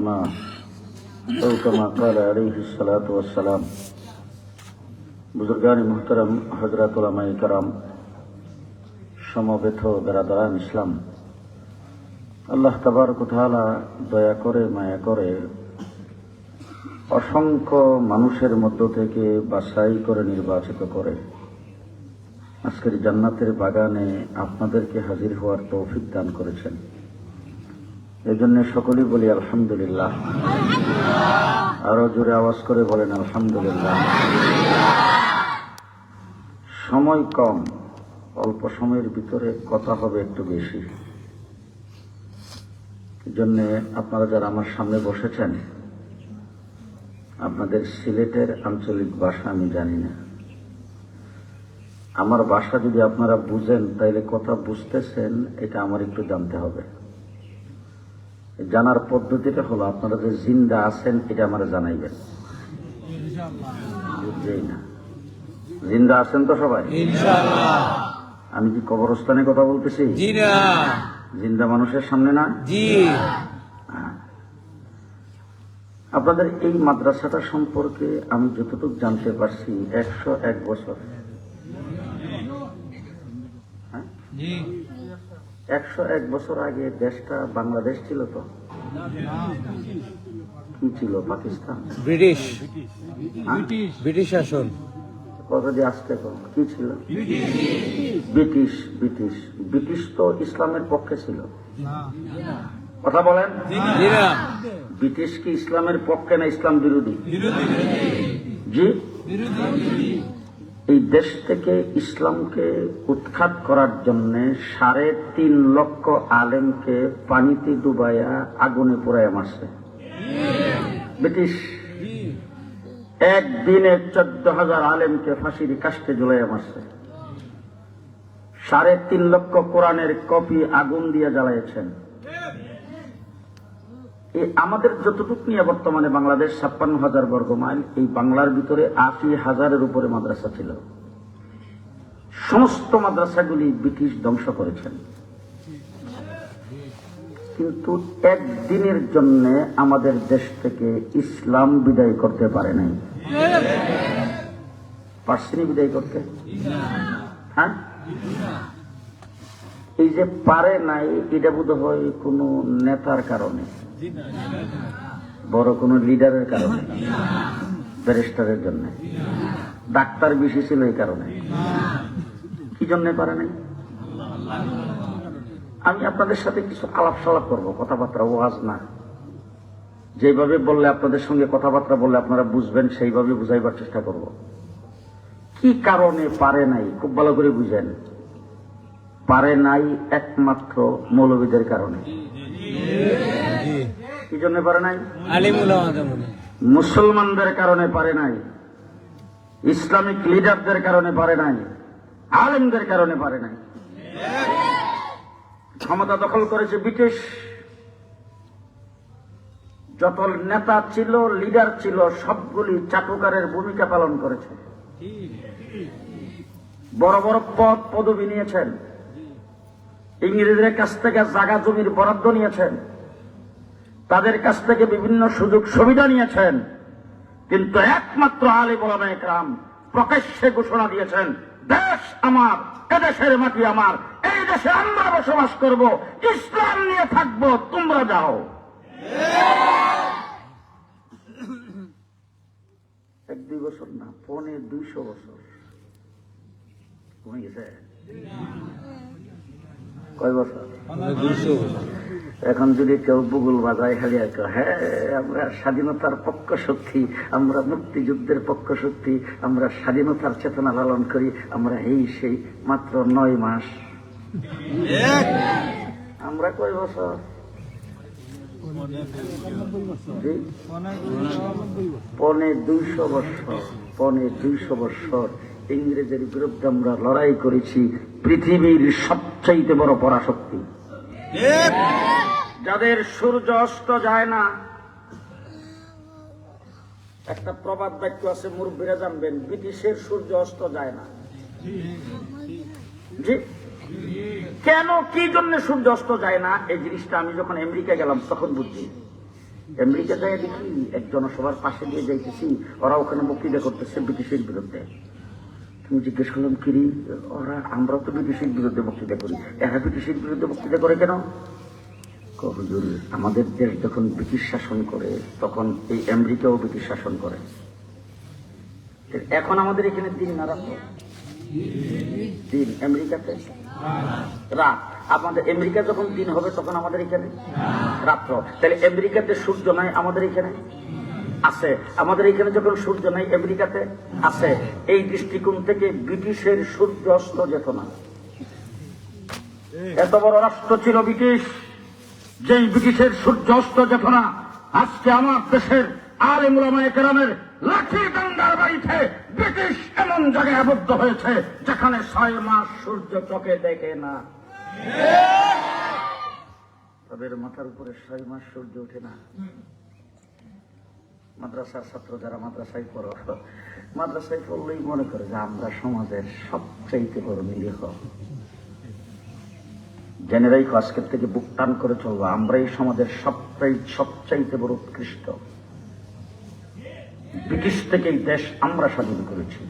ما أو كما قال عليه الصلاة والسلام বুজুর্গান মুহতারাম হযরত উলামায়ে কেরাম সমবেত বেরাদারান ইসলাম, আল্লাহ তাবারক ওয়া তাআলা দয়া করে মায়া করে অসংখ্য মানুষের মধ্য থেকে বাছাই করে নির্বাচিত করে আজকের জান্নাতের বাগানে আপনাদেরকে হাজির হওয়ার তৌফিক দান করেছেন। এজন্য সকলেই বলি আলহামদুলিল্লাহ। আরো জোরে আওয়াজ করে বলেন আলহামদুলিল্লাহ। সময় কম, অল্প সময়ের ভিতরে কথা হবে একটু বেশি। এজন্য আপনারা যারা আমার সামনে বসেছেন, আপনাদের সিলেটের আঞ্চলিক ভাষা আমি জানি না। আমার ভাষা যদি আপনারা বুঝেন তাইলে কথা বুঝতেছেন এটা আমার একটু জানতে হবে। জানার পদ্ধতিটা হলো আপনারা যে জিন্দা আছেন এটা আমার জানাইবেন। বুঝছেই না? জিন্দা আছেন তো সবাই? ইনশাআল্লাহ। আমি কি কবরস্থানে কথা বলতেছি? জি না। জিন্দা মানুষের সামনে না? জি। আপনাদের এই মাদ্রাসাটা সম্পর্কে আমি যতটুকু জানতে পারছি 101 বছর। 101 বছর আগে দেশটা বাংলাদেশ ছিল তো? কি ছিল? পাকিস্তান, ব্রিটিশ শাসন। কথা দিয়ে আসতে কি ছিল? ব্রিটিশ তো ইসলামের পক্ষে ছিল। কথা বলেন, ব্রিটিশ কি ইসলামের পক্ষে না ইসলাম বিরোধী? জি। এই দেশ থেকে ইসলামকে উৎখাত করার জন্য 3.5 লক্ষ আলেমকে পানিতে ডুবাইয়া আগুনে পোড়াইয়া মারছে ব্রিটিশ। একদিনে 14,000 আলেমকে ফাঁসির কাস্টে ঝুলাইয়া মারছে। 3.5 লক্ষ কোরআনের কপি আগুন দিয়ে জ্বালাইছেন। এই আমাদের যতটুকু নিয়ে বর্তমানে বাংলাদেশ 56,000 বর্গ মাইল, এই বাংলার ভিতরে 80,000-এর উপরে মাদ্রাসা ছিল। সমস্ত মাদ্রাসাগুলি ব্রিটিশ ধ্বংস করেছেন। কিন্তু একদিনের জন্য আমাদের দেশ থেকে ইসলাম বিদায় করতে পারে নাই। পারছেনি বিদায় করতে? হ্যাঁ, এই যে পারে নাই, এটা বোধ হয় কোন নেতার কারণে, বড় কোন লিডারের কারণে, ব্যারিস্টারের জন্য, ডাক্তার বেশি ছিল এই কারণে। কি জন্য পারে নাই? আমি আপনাদের সাথে কিছু আলাপ সালাপ করবো, কথাবার্তা, ওয়াজ না। যেভাবে বললে আপনাদের সঙ্গে কথাবার্তা বললে আপনারা বুঝবেন, সেইভাবে বুঝাইবার চেষ্টা করব। কি কারণে পারে নাই খুব ভালো করে বুঝেন। পারে নাই একমাত্র মৌলবীদের কারণে। কি জন্য পারে নাই? মুসলমানদের কারণে পারে নাই, ইসলামিক লিডারদের কারণে পারে নাই, আলেমদের কারণে পারে নাই। ক্ষমতা দখল করেছে ব্রিটিশ। যত নেতা ছিল, লিডার ছিল, সবগুলি চাটুকারের ভূমিকা পালন করেছে। বড় বড় পদ পদবি নিয়েছেন, ইংরেজদের কাছ থেকে জায়গা জমির বরাদ্দ নিয়েছেন, তাদের কাছ থেকে বিভিন্ন সুযোগ সুবিধা নিয়েছেন। কিন্তু একমাত্র আলেম ওলামায়ে কেরাম প্রকাশ্যে ঘোষণা দিয়েছেন, দেশ আমার, এদেশের মাটি আমার, এই দেশে আমরা বসবাস করব, ইসলাম নিয়ে থাকবো, তোমরা যাও। 1-2 বছর না, 250 বছর কমে গেছে। কয় বছর? 200 বছর। এখন যদি কেউ বুগুল বাজায় খালি হ্যাঁ আমরা স্বাধীনতার পক্ষ শক্তি, আমরা মুক্তিযুদ্ধের পক্ষ শক্তি, আমরা স্বাধীনতার চেতনা লালন করি, আমরা এই সেই, মাত্র 9 মাস। আমরা কয় বছর? 250 বছর। 250 বছর ইংরেজের বিরুদ্ধে আমরা লড়াই করেছি। পৃথিবীর সবচাইতে বড় পরাশক্তি, যাদের সূর্য অস্ত যায় না। একটা প্রবাদ বাক্য আছে, মুরব্বীরা জানবেন, ব্রিটিশের সূর্য অস্ত যায় না। জি, কেন, কি জন্য সূর্য অস্ত যায় না? এই জিনিসটা আমি যখন আমেরিকা গেলাম তখন বুঝছি। আমেরিকা যায় দেখি এক জনসভার পাশে দিয়ে যাইতেছি, ওরা ওখানে বক্তৃতা করতেছে ব্রিটিশের বিরুদ্ধে। তুমি জিজ্ঞেস করলাম কিরি, ওরা আমরা তো ব্রিটিশের বিরুদ্ধে বক্তৃতা করি, এরা ব্রিটিশের বিরুদ্ধে বক্তৃতা করে কেন? হুজুর, আমাদের দেশ যখন ব্রিটিশ শাসন করে তখন এই আমেরিকাও ব্রিটিশ শাসন করে। এখন আমাদের এখানে দিন না রাত? দিন। আমেরিকাতে রাত। আমাদের আমেরিকা যখন দিন হবে তখন আমাদের এখানে রাত্র। তাহলে আমেরিকাতে সূর্য নাই, আমাদের এখানে আছে। আমাদের এখানে যখন সূর্য নাই, আমেরিকাতে আছে। এই দৃষ্টিকোণ থেকে ব্রিটিশের সূর্য অস্ত যেত না। এত বড় রাষ্ট্র ছিল ব্রিটিশ, যেই ব্রিটিশের সূর্য অস্ত যেত না। আজকে আমার দেশের আলেম উলামায়ে কেরামের লাঠি ডান্ডার বাড়িতে ব্রিটিশ এমন জায়গায় আবদ্ধ হয়েছে যেখানে 6 মাস সূর্য চোখে দেখে না। তাদের মাথার উপরে 6 মাস সূর্য ওঠে না। মাদ্রাসার ছাত্র যারা মাদ্রাসায় পড়ো, মাদ্রাসায় পড়লেই মনে করে যে আমরা সমাজের সবচাইতে বড় নিরীহ। জেনেরাই আজকের থেকে বুক টান করে চলবো, আমরা এই সমাজের সবচাইতে বড় উৎকৃষ্ট। ব্রিটিশ থেকে এই দেশ আমরা স্বাধীন করেছি,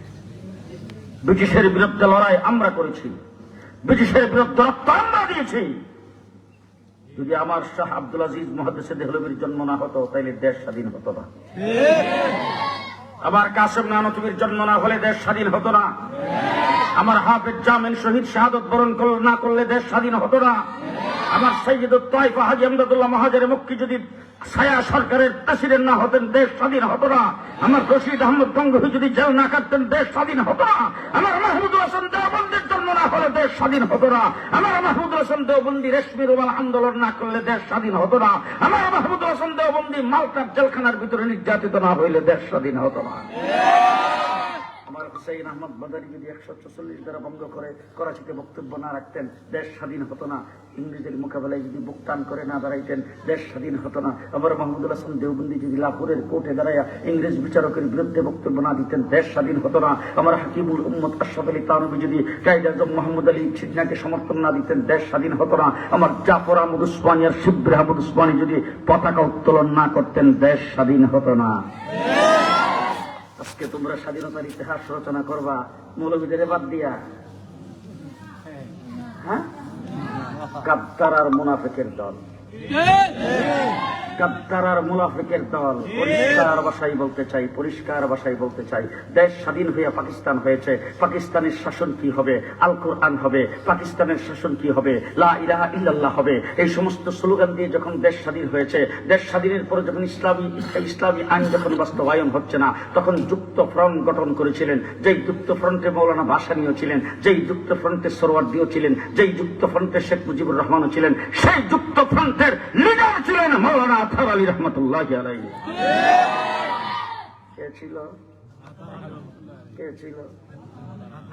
ব্রিটিশের বিরুদ্ধে লড়াই আমরা করেছি, ব্রিটিশের বিরুদ্ধে রক্ত আমরা দিয়েছি। যদি আমার শাহ আব্দুল আজিজ মুহাদ্দিসে দেহলভির জন্ম না হতো তাইলে দেশ স্বাধীন হতো না। আমার কাসেম নানতুবির জন্ম না হলে দেশ স্বাধীন হতো না। আমার হাফেজ জামিন শহীদ শাহাদত বরণ না করলে দেশ স্বাধীন হতো না। আমার সৈয়দুত তাইফা হাজী আমদাদুল্লাহ মহাজের মক্কি যদি ছায়া সরকারের প্রেসিডেন্ট না হতেন দেশ স্বাধীন হতো না। আমার রশিদ আহমদ গঙ্গোহী যদি জেল না কাটতেন দেশ স্বাধীন হতো না। আমার মাহমুদুল হাসান দেওবন্দির জন্ম না হলে দেশ স্বাধীন হতো না। আমার মাহমুদুল হাসান দেওবন্দি রেশমি রুমাল আন্দোলন না করলে দেশ স্বাধীন হতো না। আমার মাহমুদুল হাসান দেওবন্দি মালটার জেলখানার ভিতরে নির্যাতিত না হইলে দেশ স্বাধীন হতো না। আমার হুসাইন আহমদ বাদারি যদি 144 দ্বারা ভঙ্গ করে করাচিতে বক্তব্য না রাখতেন দেশ স্বাধীন হতো না। ইংরেজের মোকাবেলায় যদি বুক টান করে না দাঁড়াইতেন দেশ স্বাধীন হতো না। আবার মাহমুদুল হাসান দেওবন্দি যদি লাহোরের কোর্টে দাঁড়াইয়া ইংরেজ বিচারকের বিরুদ্ধে বক্তব্য না দিতেন দেশ স্বাধীন হতো না। আমার হাকিমুল উম্মত আশরাফ আলী থানভী যদি কায়েদ আজম মোহাম্মদ আলী জিন্নাহকে সমর্থন না দিতেন দেশ স্বাধীন হতো না। আমার জাফর আহমদ উসমানী আর শিবরে আহমদ উসমানী যদি পতাকা উত্তোলন না করতেন দেশ স্বাধীন হতো না। আজকে তোমরা স্বাধীনতার ইতিহাস রচনা করবা মৌলবীদের বাদ দিয়া, হ্যাঁ? গাদ্দার আর মুনাফিকের দল, গাদ্দার আর মুনাফিকের দল। পরিষ্কার ভাষায় বলতে চাই, পরিষ্কার ভাষায় বলতে চাই, দেশ স্বাধীন হইয়া পাকিস্তান হয়েছে। পাকিস্তানের শাসন কি হবে? আল কোরআন হবে। পাকিস্তানের শাসন কি হবে? লা ইলাহা ইল্লাল্লাহ হবে। এই সমস্ত স্লোগান দিয়ে যখন দেশ স্বাধীন হয়েছে, দেশ স্বাধীনের পরে যখন ইসলামী আইন যখন বাস্তবায়ন হচ্ছে না, তখন যুক্ত ফ্রন্ট গঠন করেছিলেন। যেই যুক্ত ফ্রন্টে মৌলানা ভাসানীও ছিলেন, যেই যুক্ত ফ্রন্টে সোহরাওয়ার্দীও ছিলেন, যেই যুক্ত ফ্রন্টে শেখ মুজিবুর রহমানও ছিলেন, সেই যুক্ত ফ্রন্টের লিডার ছিলেন মৌলানা আতহার আলী রহমতুল্লাহি আলাইহি। কে ছিল? কে ছিল?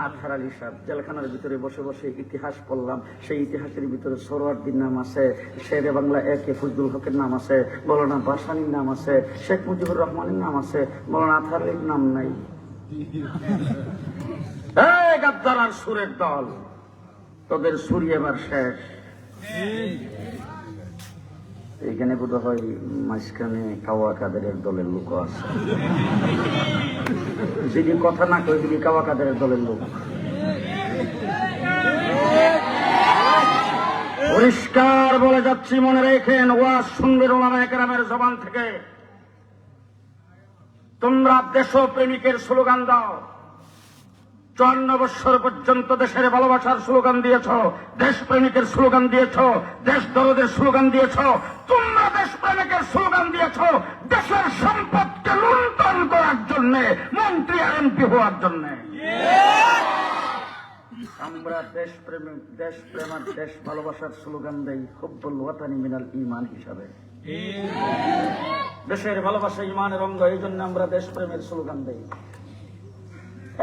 আতহার আলী সাহেব। জেলখানার ভিতরে বসে বসে ইতিহাস পড়লাম। সেই ইতিহাসের ভিতরে সোহরাওয়ার্দীর নাম আছে, শেরে বাংলা একে ফজলুল হকের নাম আছে, মৌলানা ভাসানীর নাম আছে, শেখ মুজিবুর রহমানের নাম আছে, মৌলানা আতহার আলীর নাম নাই। এই গাদ্দার আর সুরের দল, তোদের সুরি এবার শেষ। এইখানে বোধ হয় মাঝখানে কাওয়া কাদেরের দলের লোক আছে, যদি কথা না কই যদি কাওয়া কাদেরের দলের লোক। পরিষ্কার বলে যাচ্ছি, মনে রেখেন, ওয়াজ শুনবেন উলামায়ে কেরামের জবান থেকে। তোমরা দেশপ্রেমিকের স্লোগান দাও। 54 বছর পর্যন্ত দেশের ভালোবাসার স্লোগান দিয়েছ, দেশপ্রেমিকের স্লোগান দিয়েছ, দেশ দরদের স্লোগান দিয়েছ। তোমরা দেশপ্রেমিকের স্লোগান দিয়েছ দেশের সম্পদকে লুণ্ঠন করার জন্য, মন্ত্রী আর এমপি হওয়ার জন্য। আমরা দেশপ্রেম আর দেশ ভালোবাসার স্লোগান দেই হুব্বুল ওয়াতানি মিনাল ঈমান হিসাবে। দেশের ভালোবাসা ঈমানের অঙ্গ, এই জন্য আমরা দেশপ্রেমের স্লোগান দেই।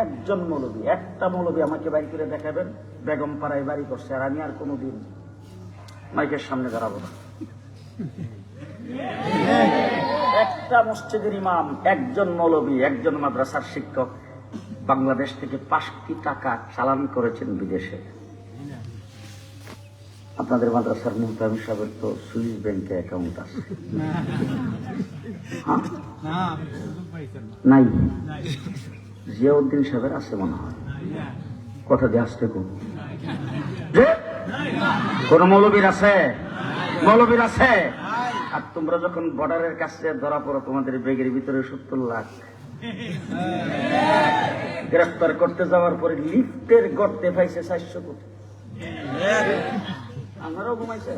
একজন মৌলবী, একটা মৌলবী আমাকে বাড়ি করে দেখাবেন বেগম পাড়ায় বাড়ি করছে, আর আমি আর কোনোদিন মাইকের সামনে দাঁড়াবো না। একটা মসজিদের ইমাম, একজন মৌলবী, একজন মাদ্রাসার শিক্ষক বাংলাদেশ থেকে 5 কোটি টাকা চালান করেছেন বিদেশে। আপনাদের মাদ্রাসার মুহতামিম সাহেবের তো সুইস ব্যাংকে অ্যাকাউন্ট আছে নাই? জিয়াউদ্দিন সাহেবের আছে মনে হয়, কথা দিয়ে আসতে কোন মৌলবীর আছে? মৌলবীর আছে? আর তোমরা যখন বর্ডারের কাছে ধরা পড়ো, তোমাদের ব্যাগের ভিতরে 70 লাখ। গ্রেফতার করতে যাওয়ার পরে লিফটের গর্তে পাইছে 400 কোটি। আমারও ঘুমাইছে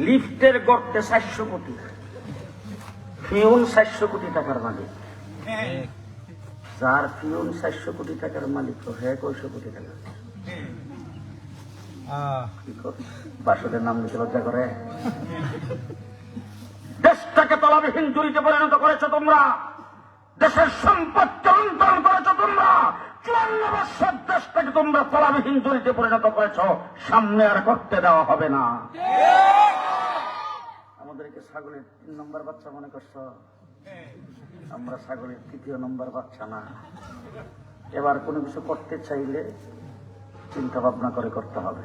লিফটের গর্তে 400 কোটি। ফিউন 400 কোটি টাকার মালিক। যার ফিউন 400 কোটি টাকার মালিক, তো হ্যাঁ 100 কোটি টাকা। বাসদের নাম নিতে লজ্জা করে? দেশটাকে তলাবিহীন জুড়িতে পরিণত করেছ তোমরা, দেশের সম্পদকে লুণ্ঠন করেছ তোমরা, 54 বছর দেশটাকে তোমরা তলাবিহীন জুড়িতে পরিণত করেছ। সামনে আর করতে দেওয়া হবে না। আমাদেরকে ছাগলের 3 নম্বর বাচ্চা মনে করছ? আমরা ছাগলের 3য় নম্বর বাচ্চা না। এবার কোনো কিছু করতে চাইলে চিন্তা ভাবনা করে করতে হবে,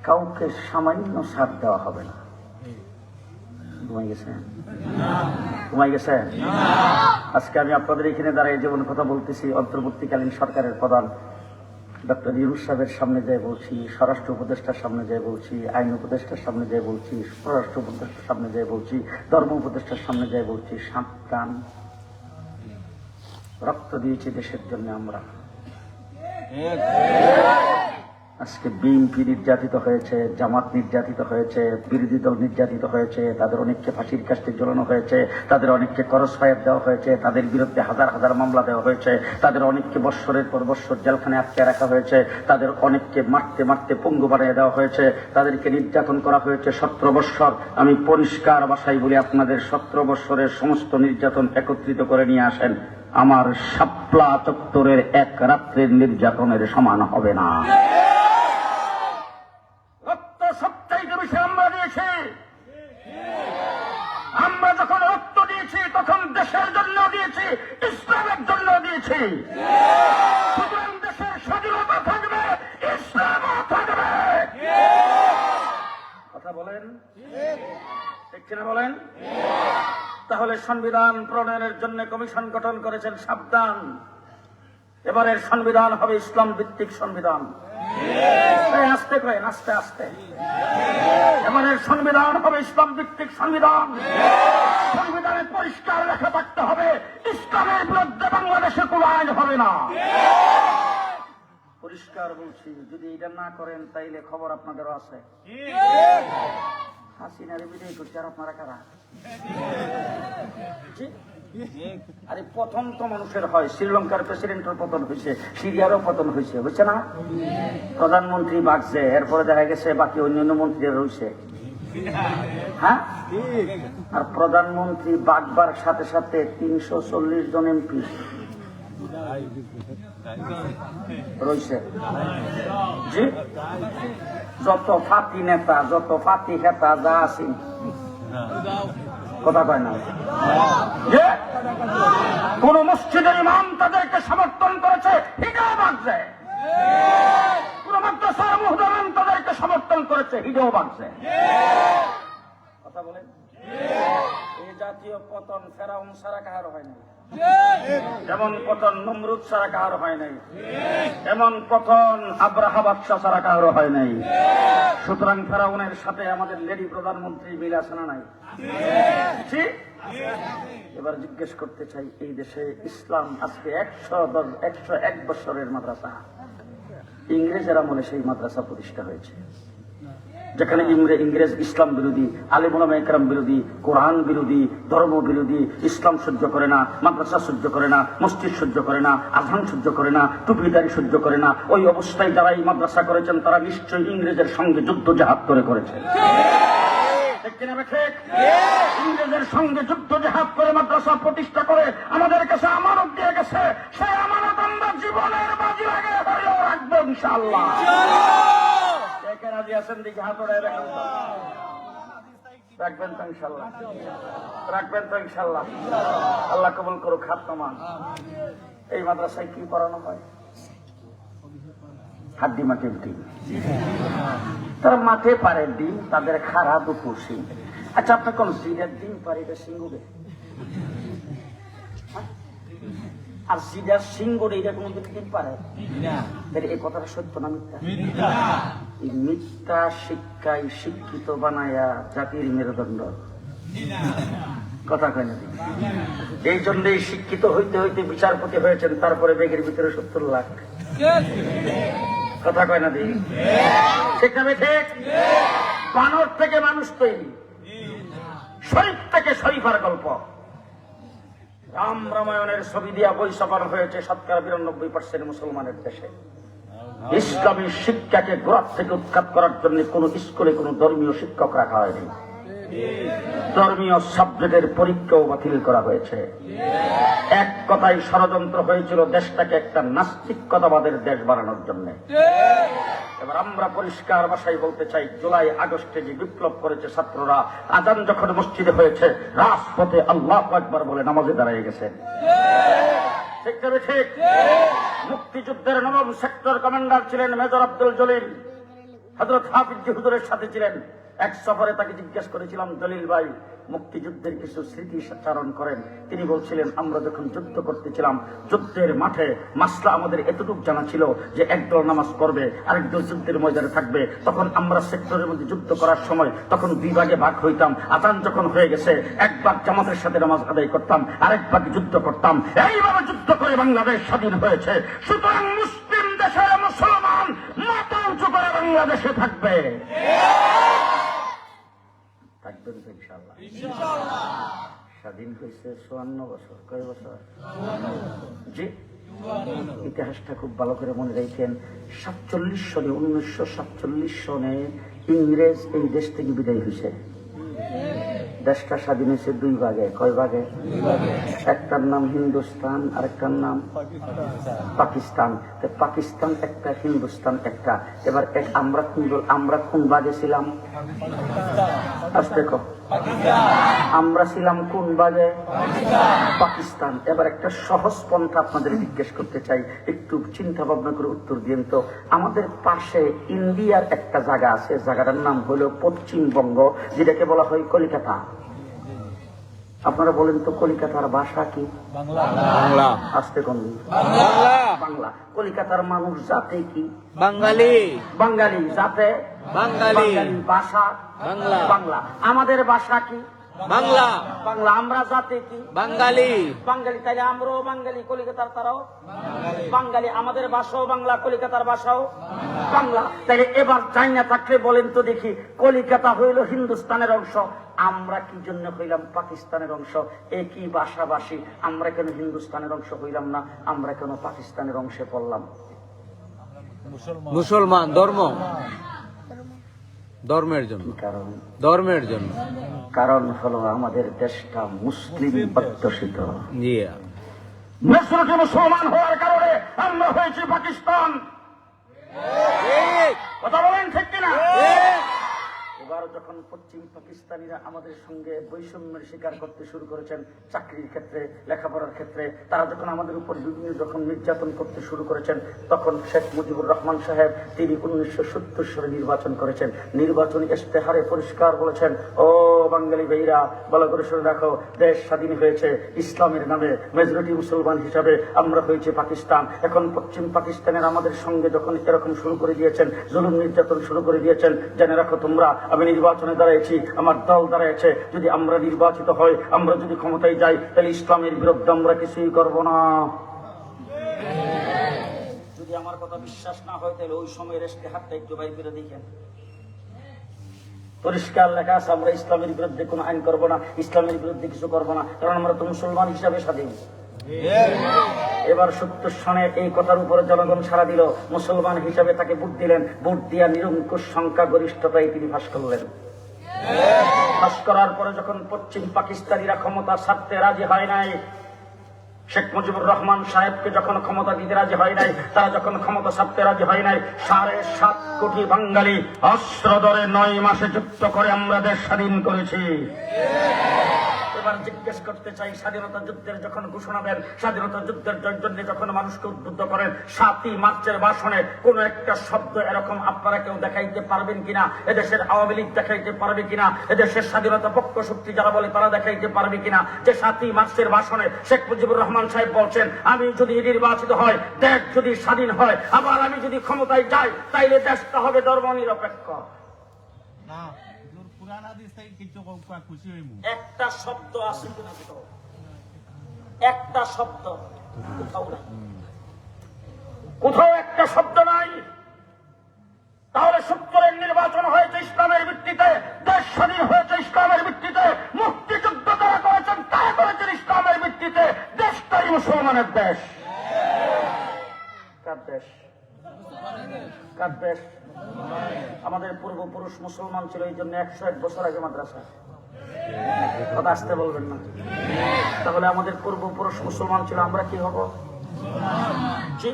কাউকে সামান্য ছাড় দেওয়া হবে না। ঘুমাই গেছেন? ঘুমাই গেছেন? আজকে আমি আপনাদের এখানে দাঁড়িয়ে যেমন কথা বলতেছি, অন্তর্বর্তীকালীন সরকারের প্রধান ডক্টর ইউনূস সাহেবের সামনে যাই বলছি, স্বরাষ্ট্র উপদেষ্টার সামনে যাই বলছি, আইন উপদেষ্টার সামনে যাই বলছি, পররাষ্ট্র উপদেষ্টার সামনে যাই বলছি, ধর্ম উপদেষ্টার সামনে যাই বলছি, সাবধান, রক্ত দিয়েছি দেশের জন্য আমরা। আজকে বিএনপি নির্যাতিত হয়েছে, জামাত নির্যাতিত হয়েছে, বিরোধী দল নির্যাতিত হয়েছে, তাদের অনেককে ফাঁসির কাস্টে ঝোলানো হয়েছে, তাদের অনেককে করস ফায়ার দেওয়া হয়েছে, তাদের বিরুদ্ধে হাজার হাজার মামলা দেওয়া হয়েছে, তাদের অনেককে বৎসরের পর বৎসর জেলখানে আটকে রাখা হয়েছে, তাদের অনেককে মারতে মারতে পঙ্গু বানিয়ে দেওয়া হয়েছে, তাদেরকে নির্যাতন করা হয়েছে 17 বৎসর। আমি পরিষ্কার ভাষায় বলি, আপনাদের 17 বৎসরের সমস্ত নির্যাতন একত্রিত করে নিয়ে আসেন, আমার শাপলা চত্বরের এক রাত্রের নির্যাতনের সমান হবে না। আমরা যখন রক্ত দিয়েছি তখন দেশের জন্য দিয়েছি, ইসলামের জন্য দিয়েছি। সুতরাং দেশের স্বাধীনতা থাকবে, ইসলামও থাকবে। কথা বলেন ঠিক কিনা বলেন? তাহলে সংবিধান প্রণয়নের জন্য কমিশন গঠন করেছেন, সাবধান, এবারের সংবিধান হবে ইসলাম ভিত্তিক সংবিধান। আস্তে করেন, আস্তে আস্তে। এবারের সংবিধান হবে ইসলাম ভিত্তিক সংবিধান। সংবিধানে পরিষ্কার লেখা থাকতে হবে, ইসলামের বিরুদ্ধে বাংলাদেশে কোনো আইন হবে না। পরিষ্কার বলছি, যদি এটা না করেন তাইলে খবর আপনাদেরও আছে। হাসিনারে বিদায় করছে, আর আপনারা কারা? আরে প্রথম তো মানুষের হয়, শ্রীলঙ্কার প্রেসিডেন্টের পতন হয়েছে, সিরিয়ারও পতন হয়েছে, বুঝছে না? প্রধানমন্ত্রী বাগছে, এরপরে দেখা গেছে বাকি অন্যান্য মন্ত্রীরা রয়েছে। হ্যাঁ, আর প্রধানমন্ত্রী বাগবার সাথে সাথে 340 জন এমপি রয়েছে। জি, যত ফাতি নেতা, যত ফাতি হেতা যা আছে, কথা কয় না? কোন মসজিদের ইমাম তাদেরকে সমর্থন করেছে, হিডেও বাগছে। কোন মাদ্রাসার মুহতামিম তাদেরকে সমর্থন করেছে, হিডেও বাগছে। কথা বলেন, এই জাতীয় পতন ফেরাউন ছাড়া কাহার হয় নাই, এমন পতন নমরুদ ছাড়া কাহার হয় নাই, এমন পতন আব্রাহা বাদশা ছাড়া কাহার হয় নাই। সুতরাং ফেরাউনের সাথে আমাদের লেডি প্রধানমন্ত্রী মিল আছে না নাই? এবার জিজ্ঞেস করতে চাই, এই দেশে ইসলাম আজকে 101 বছরের মাদ্রাসা, ইংরেজের আমলে সেই মাদ্রাসা প্রতিষ্ঠা হয়েছে, যেখানে ইংরেজ ইসলাম বিরোধী, আলেম ওলামা ইকরাম বিরোধী, কোরআন বিরোধী, ধর্ম বিরোধী, ইসলাম সহ্য করে না, মাদ্রাসা সহ্য করে না, মসজিদ সহ্য করে না, আযান সহ্য করে না, টুপিদারি সহ্য করে না। ওই অবস্থায় যারা এই মাদ্রাসা করেছেন তারা নিশ্চয়ই ইংরেজের সঙ্গে যুদ্ধ জাহাদ করে করেছে। ইংরেজের সঙ্গে যুদ্ধ জাহাদ করে মাদ্রাসা প্রতিষ্ঠা করে আমাদের কাছে আমানত দিয়ে গেছে, সেই আমানত আমরা জীবনের বাজি লাগে হলেও রাখবো ইনশাআল্লাহ। রাজি আছেন? দিকে হাত ওড়ায় রাখবেন তো ইনশাল্লাহ, রাখবেন তো ইনশাল্লাহ। আল্লাহ কবুল করুক। হাত নামান। এই মাদ্রাসায় কি পড়ানো হয়? হাড্ডি মাটির ডিম। তারা মাঠে পারে ডিম, তাদের খারাপ দুপুর সিং। আচ্ছা, আপনার কোন জিরের ডিম পারে এটা সিঙ্গুরে? আর জিরার সিঙ্গুরে এটা কোনদিন ডিম পারে? এই কথাটা সত্য না মিথ্যা? এই মিথ্যা শিক্ষায় শিক্ষিত বানায়া জাতির মেরুদণ্ড। কথা কয় না? এই জন্যই শিক্ষিত হইতে হইতে বিচারপতি হয়েছেন, তারপরে ব্যাগের ভিতরে 70 লাখ। কথা কয় না দিদি? ঠিক না ঠিক? বানর থেকে মানুষ তৈরি, শরীফ থেকে শরীফার গল্প। রাম রামায়ণের ছবি দিয়া বই ছাপানো হয়েছে 92% মুসলমানের দেশে। ইসলামী শিক্ষাকে গোড়া থেকে উৎখাত করার জন্য কোন স্কুলে কোন ধর্মীয় শিক্ষক রাখা হয়নি। ধর্মীয় সাবজেক্টের পরীক্ষাও বাতিল করা হয়েছে। এক কথায় ষড়যন্ত্র হয়েছিল দেশটাকে একটা নাস্তিকতাবাদের দেশ বানানোর জন্য। এবার আমরা পরিষ্কার ভাষায় বলতে চাই, জুলাই আগস্টে যে বিপ্লব করেছে ছাত্ররা, আজান যখন মসজিদে হয়েছে, রাজপথে আল্লাহু আকবার বলে নামাজে দাঁড়িয়ে গেছে। ঠিক তবে ঠিক। মুক্তিযুদ্ধের 9ম সেক্টর কমান্ডার ছিলেন মেজর আব্দুল জলিল, হযরত হাফিজ হুজুরের সাথে ছিলেন। এক সফরে তাকে জিজ্ঞেস করেছিলাম, জলিল ভাই, মুক্তিযুদ্ধের কিছু স্মৃতি চারণ করেন। তিনি বলছিলেন, আমরা যখন যুদ্ধ করতেছিলাম, যুদ্ধের মাঠে মাসলা আমাদের এতটুকু জানা ছিল যে একদল নামাজ পড়বে, আরেকদল যুদ্ধের ময়দানে থাকবে। তখন আমরা সেক্টরের মধ্যে যুদ্ধ করার সময় তখন 2 ভাগে ভাগ হইতাম। আজান যখন হয়ে গেছে, এক ভাগ জামাতের সাথে নামাজ আদায় করতাম, আরেক ভাগ যুদ্ধ করতাম। এইভাবে যুদ্ধ করে বাংলাদেশ স্বাধীন হয়েছে। সুতরাং মুসলিম দেশের মুসলমান মাথা উঁচু করে বাংলাদেশে থাকবে। থাকবেন তো ইনশাআল্লাহ? স্বাধীন হয়েছে 54 বছর। কয় বছর? জি, ইতিহাসটা খুব ভালো করে মনে রাখেন। 1947 সনে ইংরেজ এই দেশ থেকে বিদায় হয়েছে। দেশটা স্বাধীন হয়েছে 2 ভাগে। কয় ভাগে? একটার নাম হিন্দুস্তান, আরেকটার নাম পাকিস্তান। পাকিস্তান একটা, হিন্দুস্তান একটা। এবার আমরা কোন ভাগে ছিলাম? আমরা ছিলাম কোন ভাগে? পাকিস্তান। এবার একটা সহজ পন্থা আপনাদের জিজ্ঞেস করতে চাই, একটু চিন্তা ভাবনা করে উত্তর দিন তো। আমাদের পাশে ইন্ডিয়ার একটা জায়গা আছে, জায়গাটার নাম হলো পশ্চিমবঙ্গ, যেটাকে বলা হয় কলিকাতা। আপনারা বলেন তো, কলিকাতার ভাষা কি? বাংলা। আসতে কোন? বাংলা। কলিকাতার মানুষ জাতে কি? বাঙালি। বাঙালি জাতে বাঙালি। ভাষা বাংলা। বাংলা। আমাদের ভাষা কি? বাংলা। বাংলা। আমরা জাতি কি? বাঙালি। বাঙালি। তাইলে আমরাও বাঙালি, কলিকাতার তারাও বাঙালি। আমাদের ভাষাও বাংলা, কলিকাতার ভাষাও বাংলা। তাইলে এবার চাই না থাকলে বলেন তো দেখি, কলিকাতা হইল হিন্দুস্তানের অংশ, আমরা কি জন্য হইলাম পাকিস্তানের অংশ? একই ভাষাভাষী, আমরা কেন হিন্দুস্তানের অংশ হইলাম না? আমরা কেন পাকিস্তানের অংশে পড়লাম? মুসলমান ধর্মের জন্য। কারণ ধর্মের জন্য। কারণ হলো আমাদের দেশটা মুসলিম অধ্যুষিত। মুসলমান হওয়ার কারণে আমরা হয়েছি পাকিস্তান। কথা বলেন ঠিক কিনা? এবার যখন পশ্চিম পাকিস্তানিরা আমাদের সঙ্গে বৈষম্যের স্বীকার করতে শুরু করেছেন, চাকরির ক্ষেত্রে, লেখাপড়ার ক্ষেত্রে, তারা যখন আমাদের উপর বিভিন্ন যখন নির্যাতন করতে শুরু করেছেন, তখন শেখ মুজিবুর রহমান সাহেব তিনি 1970 সালে নির্বাচন করেছেন। নির্বাচনী ইশতেহারে পরিষ্কার বলেছেন, ও বাঙালি ভাইরা, ভালো করে শুনে রাখো, দেশ স্বাধীন হয়েছে ইসলামের নামে, মেজরিটি মুসলমান হিসাবে আমরা হয়েছে পাকিস্তান। এখন পশ্চিম পাকিস্তানের আমাদের সঙ্গে যখন এরকম শুরু করে দিয়েছেন, জুলুম নির্যাতন শুরু করে দিয়েছেন, জেনে রাখো তোমরা, আমি নির্বাচনে দাঁড়িয়েছি, আমার দল দাঁড়িয়েছে, যদি আমরা নির্বাচিত হই, আমরা যদি ক্ষমতায় যাই, তাহলে ইসলামের বিরুদ্ধে আমরা কিছুই করব না। যদি আমার কথা বিশ্বাস না হয়, তাহলে ওই সময়ের ইশতেহারটা একটু বাইর করে দেখেন। পরিষ্কার লেখা আছে, আমরা ইসলামের বিরুদ্ধে কোনো আইন করব না, ইসলামের বিরুদ্ধে কিছু করব না, কারণ আমরা তো মুসলমান হিসাবে স্বাধীন। এবার 70 সনে এই কথার উপরে জনগণ সাড়া দিল, মুসলমান হিসাবে তাকে ভোট দিলেন, ভোট দিয়া নিরঙ্কুশ সংখ্যা গরিষ্ঠতায় তিনি ফাঁস করলেন। ফাঁস করার পরে যখন পশ্চিম পাকিস্তানিরা ক্ষমতা ছাড়তে রাজি হয় নাই, শেখ মুজিবুর রহমান সাহেবকে যখন ক্ষমতা দিতে রাজি হয় নাই, তারা যখন ক্ষমতা ছাড়তে রাজি হয় নাই, 7.5 কোটি বাঙালি অস্ত্র ধরে 9 মাসে যুদ্ধ করে আমরা দেশ স্বাধীন করেছি। বারবার জিজ্ঞেস করতে চাই, স্বাধীনতা যুদ্ধের যখন ঘোষণা দেন, স্বাধীনতা যুদ্ধের জন্য যখন মানুষকে উদ্বুদ্ধ করেন, 7ই মার্চের ভাষণে কোন একটা শব্দ এরকম আপনারা কেউ দেখাইতে পারবেন কিনা? এদেশের আওয়ামী লীগ দেখাইতে পারবে কিনা? এদেশের স্বাধীনতা পক্ষ শক্তি যারা বলে তারা দেখাইতে পারবে কিনা যে 7ই মার্চের ভাষণে শেখ মুজিবুর রহমান সাহেব বলছেন, আমি যদি নির্বাচিত হয়, দেশ যদি স্বাধীন হয়, আবার আমি যদি ক্ষমতায় যাই, তাইলে দেশটা হবে ধর্মনিরপেক্ষ। একটা শব্দ আছে কিনা? একটা শব্দ কোথাও নাই, কোথাও একটা শব্দ নাই। তাহলে 70-এর নির্বাচন হয়েছে ইসলামের ভিত্তিতে, দেশ স্বাধীন হয়েছে ইসলামের ভিত্তিতে, মুক্তিযুদ্ধ যারা করেছেন তারা করেছেন ইসলামের ভিত্তিতে, দেশটাই মুসলমানের দেশ। কার দেশ? কার দেশ? আমাদের পূর্বপুরুষ মুসলমান ছিল, এই জন্য 101 বছর আগে মাদ্রাসা। কথা আসতে বলবেন না। তাহলে আমাদের পূর্বপুরুষ মুসলমান ছিল, আমরা কি হব? জি,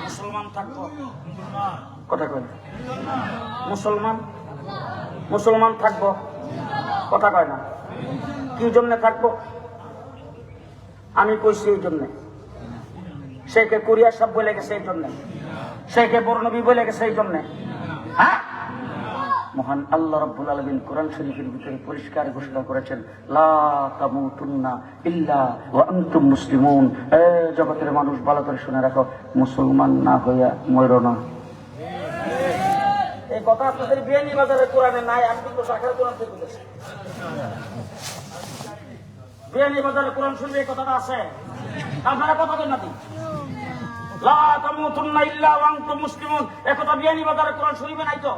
মুসলমান থাকবো। কথা কয় না। মুসলমান থাকবো, কথা কয় না। কি জন্য থাকবো? আমি কইছি এই জন্যে। শেখে কুরিয়া সব বলে গেছে এই জন্যে, শেখে বর্ণবী বলে গেছে এই জন্যে। হ্যাঁ, মহান আল্লাহ রাব্বুল আলামিন কোরআন শরীফের ভিতরে পরিষ্কার ঘোষণা করেছেন, লা তামুতুন্না ইল্লা ওয়া আনতুম মুসলিমুন। জগতের মানুষ ভালো করে শুনে রাখো, মুসলমান না হইয়া মরো না। এই কথা আপনাদের বিয়ানীবাজারের কোরআনে নাই, আমি কিন্তু শাখার কোরআন থেকে বলেছি। বিয়ানীবাজারের কোরআন শুনলে এই কথাটা আছে, আপনারা কথা কেন না? লা তামুতুন্না ইল্লা ওয়া আনতুম মুসলিমুন, এই কথা বিয়ানীবাজারের কোরআন শরীফে নাই তো?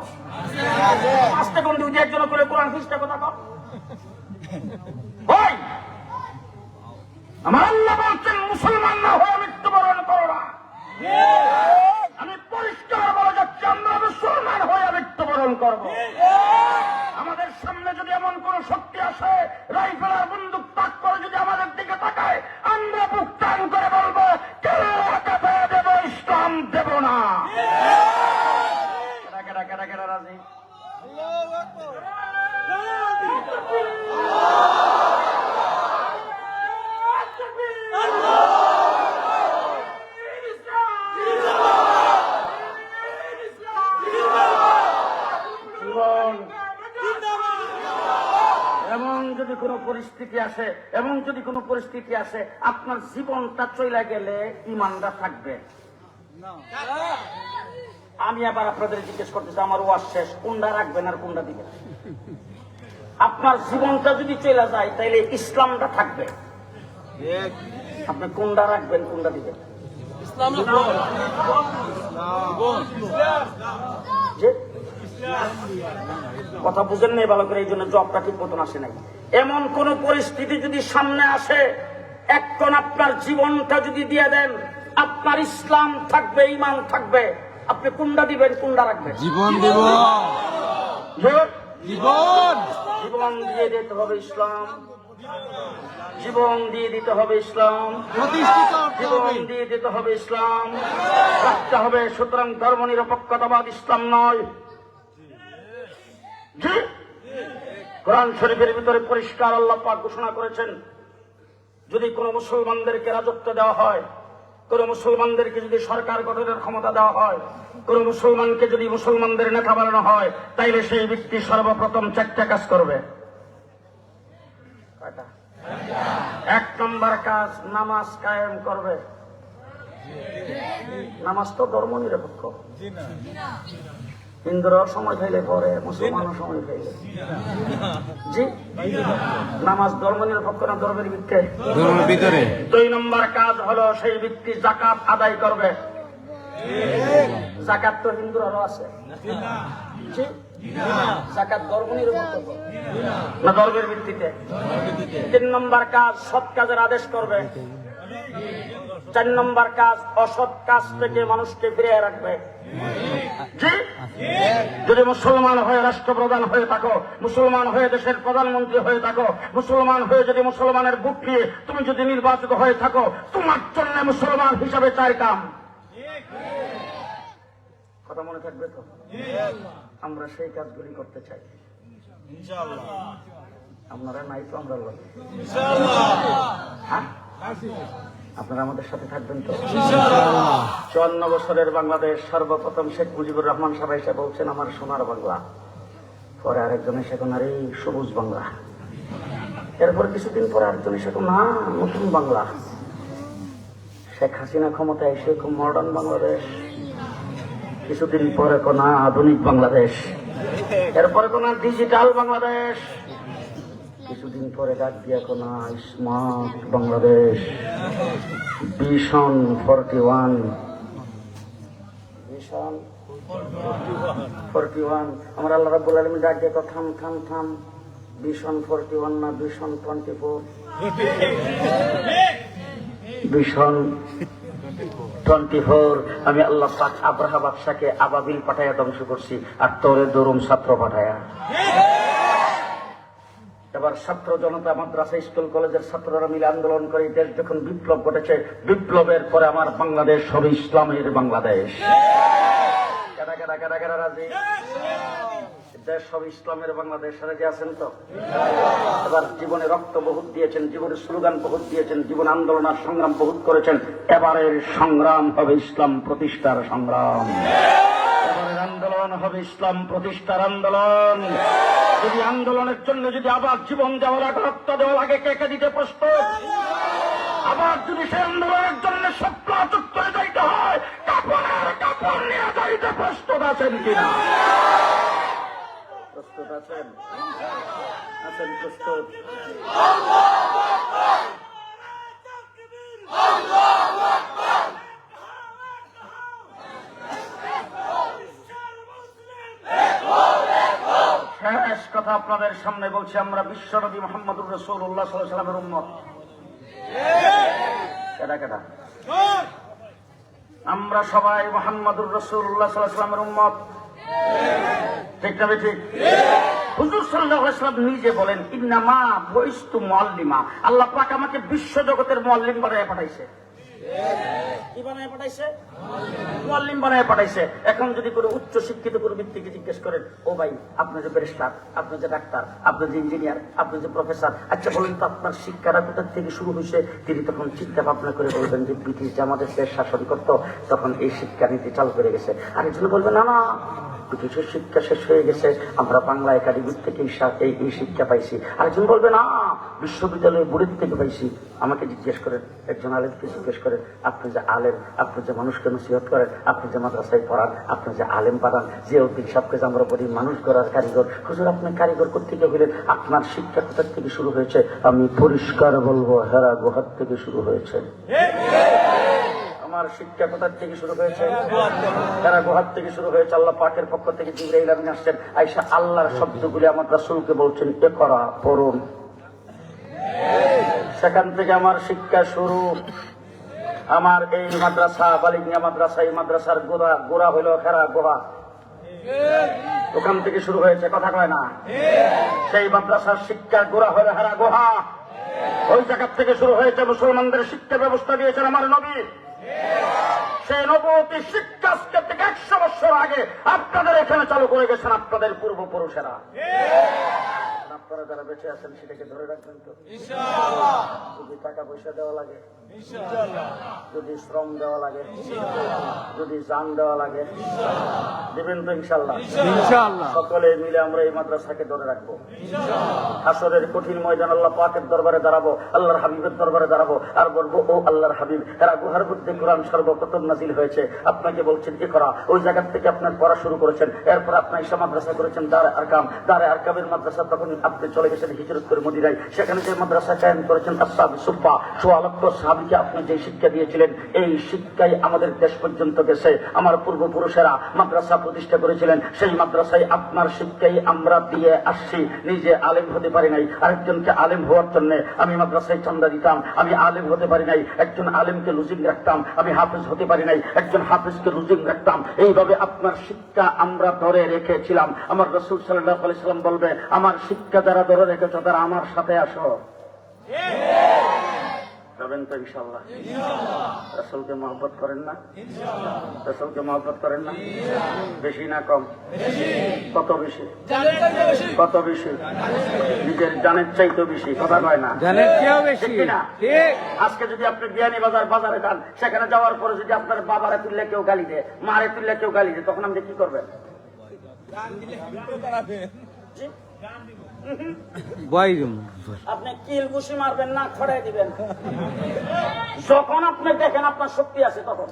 আস্তে কোন দুই একজন করে কোরআন খ্রিস্টা কথা কর। ওই আমার আল্লাহ বলছেন, মুসলমান না হয়ে মৃত্যুবরণ করো না। আমি পরিষ্কার বলে যাচ্ছি, আমরা মুসলমান হয়ে মৃত্যুবরণ করব। আমাদের সামনে যদি এমন কোন শক্তি আসে, রাইফেল আর বন্দুক তাক করে যদি আমাদের দিকে তাকায়, আমরা বুক টান করে বলবো, কেন দেব, ইসলাম দেব না। কেডা রাজি? এমন যদি কোনো পরিস্থিতি আসে, আপনার জীবনটা চলে গেলে ইমানটা থাকবে। আমি আবার আপনাদের জিজ্ঞেস করতেছি, আমার ওয়াজ শেষ, কোনটা রাখবেন আর কোনটা দিবেন? আপনার জীবনটা যদি চলে যায়, তাইলে ইসলামটা থাকবে। আপনি কোনটা রাখবেন, কোনটা দিবেন? কথা বুঝেন নাই ভালো করে, এই জন্য জবটা ঠিক মতন আসে নাই। এমন কোন পরিস্থিতি যদি সামনে আসে, এখন আপনার জীবনটা যদি দিয়ে দেন, আপনার ইসলাম থাকবে, ইমান থাকবে, আপনি কোনটা দিবেন, কোনটা রাখবেন? জীবন দেব। জীবন দিয়ে দিতে হবে ইসলাম, জীবন দিয়ে দিতে হবে ইসলাম, জীবন দিয়ে দিতে হবে ইসলাম, রাখতে হবে। সুতরাং ধর্ম নিরপেক্ষতাবাদ ইসলাম নয়। জি, কোরআন শরীফের ভিতরে পরিষ্কার আল্লাহ পাক ঘোষণা করেছেন, যদি কোন মুসলমানদেরকে রাজত্ব দেওয়া হয়, কোন মুসলমানদেরকে যদি সরকার গঠনের ক্ষমতা দেওয়া হয়, কোন মুসলমানকে যদি মুসলমানদের নেতা বানানো হয়, তাইলে সেই ব্যক্তি সর্বপ্রথম 4টা কাজ করবে। এক নম্বর কাজ, নামাজ কায়েম করবে। নামাজ তো ধর্ম নিরপেক্ষ, হিন্দুরাও সময় খাইলে পরে, মুসলমানও সময় খাইলে। জি, নামাজ ধর্ম নিরপেক্ষ না ধর্মের ভিত্তিতে? 2 নম্বর কাজ হলো, সেই ব্যক্তি যাকাত আদায় করবে। যাকাত তো হিন্দুরাও আছে। জি, যাকাত ধর্ম নিরপেক্ষ না ধর্মের ভিত্তিতে? 3 নম্বর কাজ, সৎ কাজের আদেশ করবে। 4 নম্বর কাজ, অসৎ কাজ থেকে মানুষকে ফিরিয়ে রাখবে। জি, যদি মুসলমান হয়ে রাষ্ট্রপ্রধান হয়ে থাকো, মুসলমান হয়ে দেশের প্রধানমন্ত্রী হয়ে থাকো, মুসলমান হয়ে যদি মুসলমানের ভোট নিয়ে তুমি যদি নির্বাচিত হয়ে থাকো, তোমার জন্য মুসলমান হিসাবে 4 কাম। কথা মনে থাকবে তো? আমরা সেই কাজগুলি করতে চাই ইনশাআল্লাহ। আপনারা নাই তো আমরা লড়ব। হ্যাঁ? আপনারা আমাদের সাথে থাকবেন তো? 54 বছরের বাংলাদেশ সর্বপ্রথম শেখ মুজিবুর রহমান সাহেব এসে বলছেন আমার সোনার বাংলা, পরে আরেকজন এসে কোন আরে সবুজ বাংলা, এরপর কিছুদিন পরে আরেকজন এসে কোন না নতুন বাংলা। শেখ হাসিনা ক্ষমতায় এসে খুব মডার্ন বাংলাদেশ, কিছুদিন পরে কোন আধুনিক বাংলাদেশ, এরপরে কোন ডিজিটাল বাংলাদেশ, কিছুদিন পরে ডাক দিয়া কোন স্মার্ট বাংলাদেশ, ভিশন 41। ভিশন 41 আমার আল্লাহ রাব্বুল আলামিন ডাক দিয়ে থাম থাম থাম, ভিশন 41 না ভিশন 24, ভিশন 24। আমি আল্লাহ পাক আব্রাহা বাদশাকে আবাবিল পাঠাইয়া ধ্বংস করছি, আর তোরে দরুম ছাত্র পাঠাইয়া। এবার ছাত্র জনতা মাদ্রাসা স্কুল কলেজের ছাত্ররা মিলে আন্দোলন করে দেশ যখন বিপ্লব ঘটেছে, বিপ্লবের পরে আমার বাংলাদেশ হবে ইসলামের বাংলাদেশ। কেডা কেডা কেডা কেডা রাজি? দেশ হবে ইসলামের বাংলাদেশ। রাজি আছেন তো? এবার জীবনে রক্ত বহুত দিয়েছেন, জীবনে স্লোগান বহুত দিয়েছেন, জীবন আন্দোলন আর সংগ্রাম বহুত করেছেন। এবারের সংগ্রাম হবে ইসলাম প্রতিষ্ঠার সংগ্রাম, এবারের আন্দোলন হবে ইসলাম প্রতিষ্ঠার আন্দোলন। যদি আন্দোলনের জন্য যদি আবার জীবন দেওয়া লাগে, রক্ত দেওয়া লাগে, কে কে দিতে প্রস্তুত? আবার যদি সেই আন্দোলনের জন্য স্বপ্ন চত্বরে যাইতে হয়, কাপড়ের কাপড় নিয়ে যাইতে প্রস্তুত আছেন কিনা? প্রস্তুত আছেন? আছেন প্রস্তুত? শেষ কথা আপনাদের সামনে বলছি, আমরা বিশ্বনবী মুহাম্মদুর রাসূলুল্লাহ সাল্লাল্লাহু আলাইহি ওয়াসাল্লামের উম্মত। কেডা কেডা? আমরা সবাই মুহাম্মদুর রাসূলুল্লাহ সাল্লাল্লাহু আলাইহি ওয়াসাল্লামের উম্মত, ঠিক না ঠিক? হুজুর সাল্লাল্লাহু আলাইহি ওয়াসাল্লাম নিজে বলেন, ইন্নামা বুইস্তু মুআল্লিমা, আল্লাহ পাক আমাকে বিশ্ব জগতের মুআল্লিম বানায় পাঠাইছে। কি বানায় পাঠাইছে? মুআল্লিম বানায় পাঠাইছে। এখন যদি কোনো উচ্চ শিক্ষিত কোনো ব্যক্তিকে জিজ্ঞেস করেন, ও ভাই আপনি যে ব্যারিস্টার, আপনি যে ডাক্তার, আপনি যে ইঞ্জিনিয়ার, আপনি যে প্রফেসর, আচ্ছা বলেন তো আপনার শিক্ষাটা কোথা থেকে শুরু হয়েছে? তিনি তখন চিন্তা ভাবনা করে বলবেন যে ব্রিটিশ যে আমাদের দেশ শাসন করতো তখন এই শিক্ষা নীতি চালু করে গেছে। আরেকজন বলবেন না না, ব্রিটিশের শিক্ষা শেষ হয়ে গেছে, আমরা বাংলা একাডেমির থেকে এই শিক্ষা পাইছি। আরেকজন বলবে না, বিশ্ববিদ্যালয় বোর্ডের থেকে পাইছি। আমাকে জিজ্ঞেস করেন, একজন আলেমকে জিজ্ঞেস করেন, আপনি যে আলেম, আপনি যে মানুষকে নসিহত করেন, আপনি যে মাদ্রাসায় পড়ান, আপনি যে আলেম পাঠান, যে অতি সবকে আমরা বলি মানুষ গড়ার কারিগর, হুজুর আপনি কারিগর কোথেকে হইলেন? আপনার শিক্ষা কোথা থেকে শুরু হয়েছে? আমি পরিষ্কার বলবো, হেরা গুহার থেকে শুরু হয়েছে। আমার শিক্ষা কোথা থেকে শুরু হয়েছে? তারা গুহার থেকে শুরু হয়েছে। আল্লাহ পাকের পক্ষ থেকে জিবরাইল আমিন আসছেন, আয়েশা আল্লাহর শব্দগুলি আমার রাসূলকে বলছেন, ইকরা পড়ুন। সেখান থেকে আমার শিক্ষা শুরু। আমার এই মাদ্রাসা বালিগিয়া মাদ্রাসা, এই মাদ্রাসার গোড়া হইল হেরা গুহা, ওখান থেকে শুরু হয়েছে, কথা কয় না? সেই মাদ্রাসার শিক্ষার গোড়া হইল হেরা গুহা, ওই জায়গা থেকে শুরু হয়েছে। মুসলমানদের শিক্ষা ব্যবস্থা দিয়েছেন আমার নবী। সেই নবতী শিক্ষা আজকে থেকে 100 বছর আগে আপনাদের এখানে চালু করে গেছেন আপনাদের পূর্বপুরুষেরা। আপনারা যারা বেঁচে আছেন সেটাকে ধরে রাখবেন তো ইনশাআল্লাহ। যদি টাকা পয়সা দেওয়া লাগে ইনশাআল্লাহ, যদি শ্রম দেওয়া লাগে ইনশাআল্লাহ, যদি জান দেওয়া লাগে ইনশাআল্লাহ, দিবেন তো ইনশাআল্লাহ। ইনশাআল্লাহ সকলে মিলে আমরা এই মাদ্রাসাকে ধরে রাখবো ইনশাআল্লাহ। হাসরের কঠিন ময়দান আল্লাহ পাকের দরবারে দাঁড়াবো, আল্লাহর হাবিবের দরবারে দাঁড়াবো, আর বলবো, ও আল্লাহর হাবিব, এরা গুহার মধ্যে কোরআন সর্বপ্রথম নাজিল হয়েছে, আপনাকে বলছেন কি করা, ওই জায়গা থেকে আপনার পড়া শুরু করেছেন, এরপর আপনার ঈশা মাদ্রাসা করেছেন দারে আরকাম, দারে আরকামের মাদ্রাসা তখন আপনি চলে গেছেন হিজরত করে মদিনায়, সেখানে যে মাদ্রাসা চয়ন করেছেন আসহাব সুফা, 16 লক্ষ সাহাবীকে আপনি যে শিক্ষা দিয়েছিলেন, এই শিক্ষাই আমাদের দেশ পর্যন্ত গেছে। আমার পূর্বপুরুষেরা মাদ্রাসা প্রতিষ্ঠা করেছিলেন, সেই মাদ্রাসায় আপনার শিক্ষাই আমরা দিয়ে আসছি। নিজে আলেম হতে পারি নাই, আরেকজনকে আলেম হওয়ার জন্য আমি মাদ্রাসায় চান্দা দিতাম। আমি আলেম হতে পারি নাই, একজন আলেমকে লুজিং রাখতাম। আমি হাফেজ হতে পারি নাই, একজন হাফেজকে লুজিং রাখতাম। এইভাবে আপনার শিক্ষা আমরা ধরে রেখেছিলাম। আমার রাসূল সাল্লাল্লাহু আলাইহি ওয়াসাল্লাম বলবে, আমার শিক্ষা যারা ধরে রেখেছ তারা আমার সাথে আসো। যাবেন তো ইনশাল্লাহ? রাসূলকে মহব্বত করেন না? রাসূলকে মহব্বত করেন না? বেশি না কম? কত বেশি? কত বেশি? নিজের জানের চাইতে বেশি, কথা কয় না? জানের চেয়েও বেশি। ঠিক কিনা? ঠিক। আজকে যদি আপনি বিয়ানীবাজার বাজারে যান, সেখানে যাওয়ার পরে যদি আপনার বাবারে তুললে কেউ গালি দেয়, মারে তুললে কেউ গালি দেয়, তখন আপনি কি করবেন? জি? বয় দিম। আপনি কিল ঘুষি মারবেন না খড়াই দিবেন? যখন আপনি দেখেন আপনার শক্তি আছে তখন।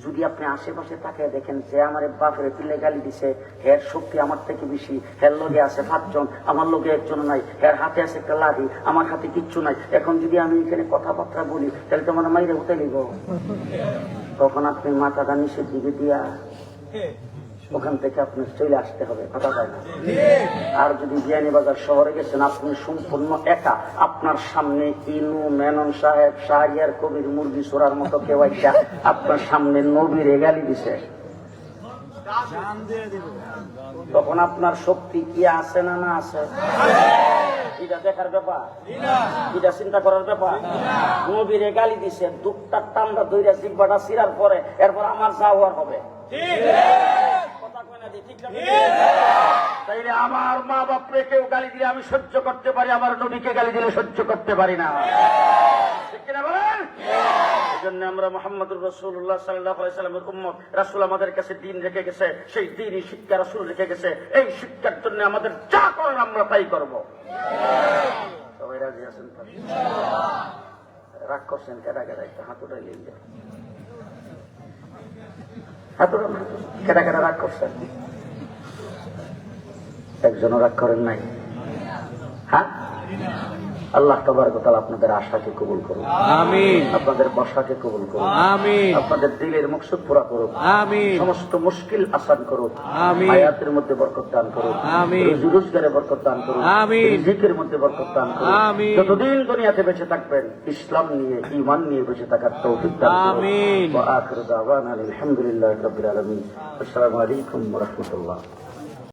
যদি আপনি আশেপাশে তাকে দেখেন যে আমার বাপের তুলে গালি দিছে, এর শক্তি আমার থেকে বেশি, এর লোকে আছে 5 জন, আমার লোকে 1 জন নাই, এর হাতে আছে একটা লাঠি, আমার হাতে কিচ্ছু নাই, এখন যদি আমি এখানে কথাবার্তা বলি তাহলে তো আমার মাইরে উঠে নিব। তখন আপনি মাথাটা নিচের দিকে দিয়া ওখান থেকে আপনি চলে আসতে হবে, কথা হয় না? আর যদি বিয়ানীবাজার শহরে গেছেন, আপনি সম্পূর্ণ একা, আপনার সামনে ইনু মেনন সাহেব, শাহরিয়ার কবির, মুরগি চোরার মতো কেউ একটা আপনার সামনে নবীর গালি দিছে, তখন আপনার শক্তি কি আছে না না আছে? এটা দেখার ব্যাপার, এটা চিন্তা করার ব্যাপার। নবীর গালি দিছে, দুঃখটা টান্ডা দইরা জিব্বাটা চিরার পরে এরপর আমার যাওয়ার হবে। তাইলে আমার মা বাপরে কেউ গালি দিলে আমি সহ্য করতে পারি, আমার নবীকে গালি দিলে সহ্য করতে পারি না। ঠিক কিনা বলেন? এই জন্য আমরা মুহাম্মদুর রাসূলুল্লাহ সাল্লাল্লাহু আলাইহি ওয়াসাল্লামের উম্মত। রাসূল আমাদের কাছে দ্বীন রেখে গেছে, সেই দ্বীনই শিক্ষা রাসূল রেখে গেছে। এই শিক্ষার জন্য আমাদের যা করেন আমরা তাই করব। সবাই রাজি আছেন তো? রাগ করছেন কেডা কেডা? একটা হাত উঠাই নিয়ে যায়, হাত উঠান। কেডা কেডা রাগ করছেন? একজনও রাগ করেন নাই? হ্যাঁ, আল্লাহ তাবারক ওয়া তাআলা আপনাদের আশাকে কবুল করুন, আমিন। আপনাদের বসাকে কবুল করুন, আমিন। আপনাদের দিলের মকসুদ পুরা করুন, আমিন। সমস্ত মুশকিল আসান করুন, আমিন। হায়াতের মধ্যে বরকত দান করুন, আমিন। রুজি রোজগারে বরকত দান করুন, আমিন। রিজিকের মধ্যে বরকত দান করুন। আমিন। যতদিন দুনিয়াতে বেঁচে থাকবেন ইসলাম নিয়ে, ঈমান নিয়ে বেঁচে থাকার তৌফিক দান করুন। আমিন। ওয়া আখিরু দাওয়ানা আলহামদুলিল্লাহি রাব্বিল আলামিন। আসসালামু আলাইকুম ওয়া রাহমাতুল্লাহ।